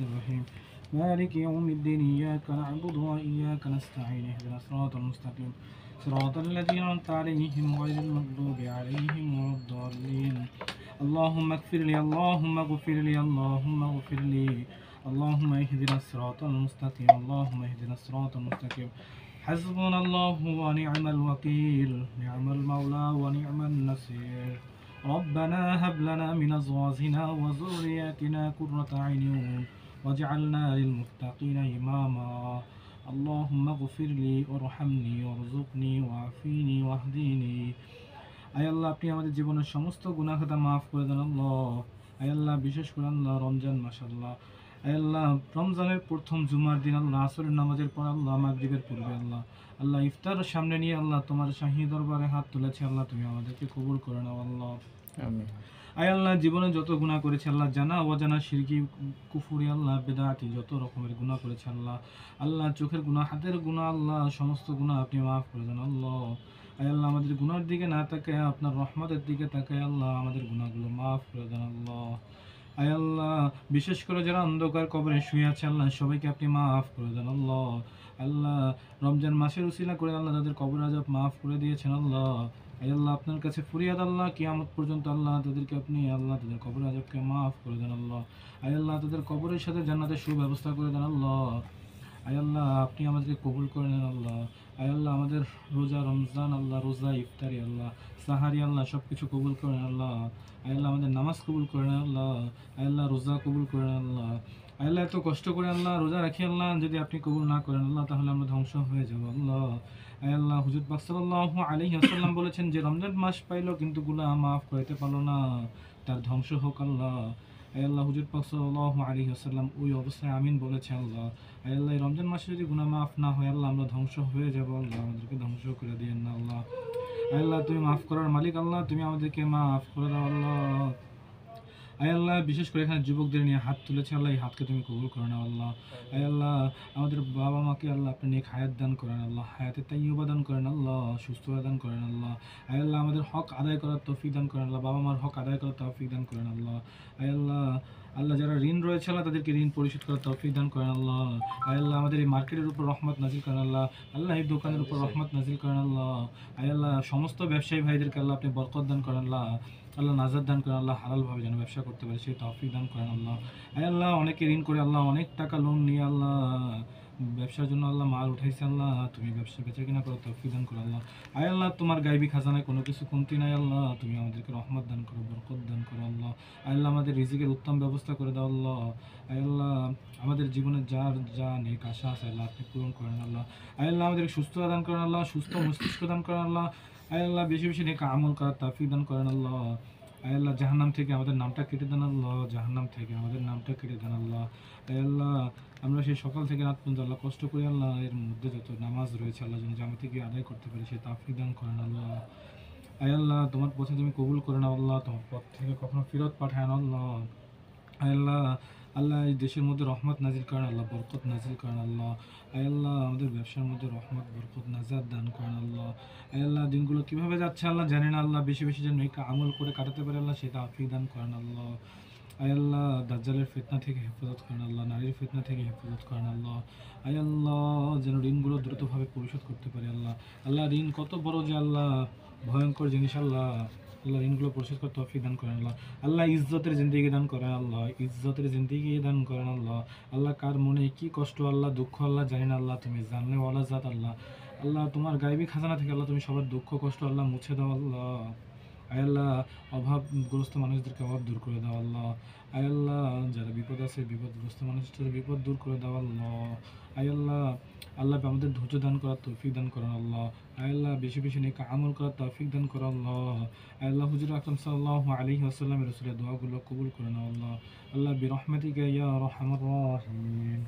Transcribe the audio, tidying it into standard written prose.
الرحيم مالك يوم الدين إياك نعبد وإياك نستعين اهدنا الصراط المستقيم صراط الذين أنعمت عليهم غير المغضوب عليهم ولا الضالين اللهم اغفر لي اللهم اغفر لي اللهم اغفر لي اللهم اهدنا الصراط المستقيم اللهم اهدنا الصراط المستقيم حسبنا الله ونعم الوكيل نعم المولى ونعم النصير ربنا هب لنا من أزواجنا وذرياتنا قرة أعين واجعلنا للمتقين إماما اللهم اغفر لي وارحمني وارزقني وعافيني واهديني আয় আল্লাহ, আপনি আমাদের জীবনের সমস্ত গুনাহ খাতা মাফ করে দেন আল্লাহ। আয় আল্লাহ, বিশেষ করে আল্লাহ রমজান মাস আল্লাহ, আয় আল্লাহ রমজানের প্রথম জুমার দিন আল্লাহ আসরের নামাজের পর আল্লাহ মাগরিবের পূর্বে আল্লাহ আল্লাহ ইফতার সামনে নিয়ে আল্লাহ তোমার শাহী দরবারে হাত তুলেছে আল্লাহ, তুমি আমাদেরকে কবুল করে নাও আল্লাহ। আমিন। আয় আল্লাহ, জীবনে যত গুনাহ করেছে আল্লাহ, জানা অজানা শিরকি কুফরি আল্লাহ বেদাতি যত রকমের গুনাহ করেছে আল্লাহ আল্লাহ, চোখের গুনাহ, হাতের গুনাহ আল্লাহ, সমস্ত গুনাহ আপনি মাফ করে দেন আল্লাহ। আয় আল্লাহ, আমাদের গুনার দিকে না তাকায় আপনার রহমতের দিকে তাকায় আল্লাহ, আমাদের গুনাহগুলো মাফ করে দেন আল্লাহ। আয় আল্লাহ, বিশেষ করে যারা অন্ধকার কবরে শুয়ে আছে আল্লাহ, সবাইকে আপনি মাফ করে দেন আল্লাহ। আল্লাহ, রমজান মাসের উসিলা করে আল্লাহ তাদের কবর আযাব মাফ করে দিয়েছেন আল্লাহ। আয় আল্লাহ, আপনার কাছে ফরিয়াদ আল্লাহ, কিয়ামত পর্যন্ত আল্লাহ তাদেরকে আপনি আল্লাহ তাদের কবর আযাবকে মাফ করে দেন আল্লাহ। আয় আল্লাহ, তাদের কবরের সাথে জান্নাতের সুব্যবস্থা করে দেন আল্লাহ। আয় আল্লাহ, আপনি আমাদেরকে কবুল করে নেন আল্লাহ। আয় আল্লাহ, আমাদের রোজা রমজান আল্লাহ, রোজা ইফতারি আল্লাহ, সাহারি আল্লাহ, সব কিছু কবুল করে নেন আল্লাহ। আয় আল্লাহ, আমাদের নামাজ কবুল করে নেন আল্লাহ। আয় আল্লাহ, রোজা কবুল করে নেন আল্লাহ। আয় আল্লাহ, এত কষ্ট করে আল্লাহ রোজা রাখি আল্লাহ, যদি আপনি কবুল না করেন আল্লাহ, তাহলে আমরা ধ্বংস হয়ে যাব আল্লাহ। আয় আল্লাহ, হুজুর পাক সাল্লাল্লাহু আলাইহি ওয়াসাল্লাম বলেছেন যে রমজান মাস পাইলো কিন্তু গুনাহ মাফ করতে পারলো না, তার ধ্বংস হোক আল্লাহ। আয় আল্লাহ, হুজুর পাক সাল্লাল্লাহু আলাইহি ওয়াসাল্লাম ওই অবস্থায় আমিন বলেছেন আল্লাহ। আয় আল্লাহ, এই রমজান মাসে যদি গুনাহ মাফ না হয় আল্লাহ, আমরা ধ্বংস হয়ে যাব আল্লাহ, আমাদেরকে ধ্বংস করে দিয়েন না আল্লাহ। আয় আল্লাহ, তুমি মাফ করার মালিক আল্লাহ, তুমি আমাদেরকে মাফ করে দাও আল্লাহ। আয় আল্লাহ, বিশেষ করে এখানে যুবকদের নিয়ে হাত তুলেছে আল্লাহ, এই হাতকে তুমি কবুল করে নাও আল্লাহ। আয় আল্লাহ, আমাদের বাবা মাকে আল্লাহ আপনি নেক হায়াত দান করেন আল্লাহ, হায়াতে তাইয়্যিবা দান করেন আল্লাহ, সুস্থতা দান করেন আল্লাহ। আয় আল্লাহ, আমাদের হক আদায় করার তৌফিক দান করেন আল্লাহ, বাবা মার হক আদায় করার তৌফিক দান করেন আল্লাহ। আয় আল্লাহ, আল্লাহ যারা ঋণ রয়েছে আল্লাহ, তাদেরকে ঋণ পরিশোধ করার তৌফিক দান করেন আল্লাহ। আয় আল্লাহ, আমাদের এই মার্কেটের উপর রহমত নাজিল করেন আল্লাহ, আল্লাহ এই দোকানের উপর রহমত নাজিল করেন আল্লাহ। আয় আল্লাহ, সমস্ত ব্যবসায়ী ভাইদেরকে আল্লাহ আপনি বরকত দান করেন আল্লাহ, আল্লাহ নাজাত দান করেন আল্লাহ, হালালভাবে যেন ব্যবসা করতে পারে সেই তৌফিক দান করেন আল্লাহ। আয় আল্লাহ, অনেকে ঋণ করে আল্লাহ, অনেক টাকা লোন নিয়ে আল্লাহ ব্যবসার জন্য আল্লাহ মাল উঠাইছে আল্লাহ, তুমি ব্যবসা বেচা কিনা করো তৌফিক দান করো আল্লাহ। আয় আল্লাহ, তোমার গায়বী খাজানায় কোনো কিছু কমতি নাই আল্লাহ, তুমি আমাদেরকে রহমত দান করো, বরকত দান করো আল্লাহ। আয় আল্লাহ, আমাদের রিজিকের উত্তম ব্যবস্থা করে দাও আল্লাহ। আয় আল্লাহ, আমাদের জীবনে যার যা নেক আশা আছে আল্লাহ আপনি পূরণ করেন আল্লাহ। আয় আল্লাহ, আমাদেরকে সুস্থতা দান করেন আল্লাহ, সুস্থ মস্তিষ্ক দান করেন আল্লাহ। আয় আল্লাহ, বেশি বেশি নেক আমল করার তৌফিক দান করেন আল্লাহ। আয় আল্লাহ, জাহান্নাম থেকে আমাদের নামটা কেটে দেন আল্লাহ, জাহান্নাম থেকে আমাদের নামটা কেটে দেন আল্লাহ। আয় আল্লাহ, আমরা সেই সকাল থেকে রাত পর্যন্ত আল্লাহ কষ্ট করি আল্লাহ, এর মধ্যে যত নামাজ রয়েছে আল্লাহ যেন জামাতে গিয়ে আদায় করতে পারি সেই তৌফিক দান করেন আল্লাহ। আয় আল্লাহ, তোমার পথে তুমি কবুল করে নাও আল্লাহ, তোমার পথ থেকে কখনো ফেরত পাঠায় না আল্লাহ। আয় আল্লাহ, আল্লাহ এই দেশের মধ্যে রহমত নাজিল করেন আল্লাহ, বরকত নাজিল করেন আল্লাহ। আয় আল্লাহ, আমাদের ব্যবসার মধ্যে রহমত বরকত নাজাত দান করেন আল্লাহ। আয় আল্লাহ, দিনগুলো কীভাবে যাচ্ছে আল্লাহ জানি না আল্লাহ, বেশি বেশি যেন নেক আমল করে কাটাতে পারে আল্লাহ সেটা তৌফিক দান করেন আল্লাহ। আয় আল্লাহ, দাজ্জালের ফিতনা থেকে হেফাজত করেন আল্লাহ, নারীর ফিতনা থেকে হেফাজত করেন আল্লাহ। আয় আল্লাহ, যেন ঋণগুলো দ্রুতভাবে পরিশোধ করতে পারি আল্লাহ। আল্লাহ, ঋণ কত বড় যে আল্লাহ, ভয়ঙ্কর জিনিস আল্লাহ, আল্লাহ ঋণগুলো পরিশোধ করতে তৌফিক দান করেন আল্লাহ। আল্লাহ, ইজ্জতের জিন্দেগি দান করেন আল্লাহ, ইজ্জতের জিন্দেগি দান করেন আল্লাহ। আল্লাহ, কার মনে কি কষ্ট আল্লাহ, দুঃখ আল্লাহ জানি না আল্লাহ, তুমি জানলে ওয়ালা জাত আল্লাহ। আল্লাহ, তোমার গায়বী খাজানা থেকে আল্লাহ তুমি সবার দুঃখ কষ্ট আল্লাহ মুছে দাও আল্লাহ। আয় আল্লাহ, অভাবগ্রস্ত মানুষদেরকে অভাব দূর করে দাও আল্লাহ। আয় আল্লাহ, যারা বিপদ আছে বিপদগ্রস্ত মানুষদের বিপদ দূর করে দাও আল্লাহ। আয় আল্লাহ, আল্লাহ আমাদের ধৈর্য দান করার তৌফিক দান করেন আল্লাহ। আয় আল্লাহ, বেশি বেশি নেক আমল করার তৌফিক দান করো আল্লাহ। আয় আল্লাহ, হুজুর আকরাম সাল্লাল্লাহু আলাইহি ওয়াসাল্লামের রাসূলের দোয়াগুলো কবুল করে নাও আল্লাহ। আল্লাহ, বিরহমাতিকা ইয়া আরহামার রাহিমিন।